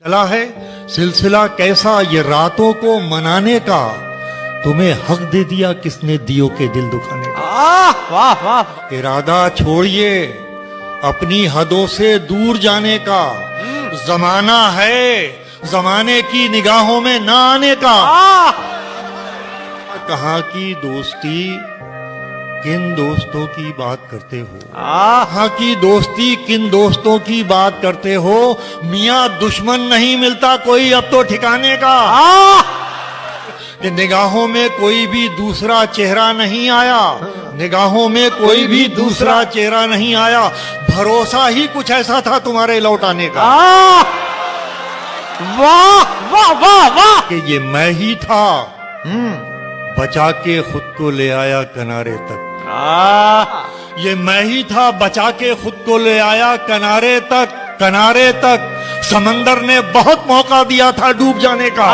चला है सिलसिला कैसा ये रातों को मनाने का, तुम्हें हक दे दिया किसने दियो के दिल दुखाने का। वाह वाह। इरादा छोड़िए अपनी हदों से दूर जाने का, जमाना है जमाने की निगाहों में ना आने का। कहाँ की दोस्ती किन दोस्तों की बात करते हो, कहाँ की दोस्ती किन दोस्तों की बात करते हो। मियाँ दुश्मन नहीं मिलता कोई अब तो ठिकाने का, कि निगाहों में कोई भी दूसरा चेहरा नहीं आया, निगाहों में कोई भी दूसरा चेहरा नहीं आया। भरोसा ही कुछ ऐसा था तुम्हारे लौटाने का, वाह वाह वाह वाह। कि ये मैं ही था बचा के खुद को ले आया किनारे तक। ये मैं ही था बचा के खुद को ले आया किनारे तक, किनारे तक। समंदर ने बहुत मौका दिया था डूब जाने का।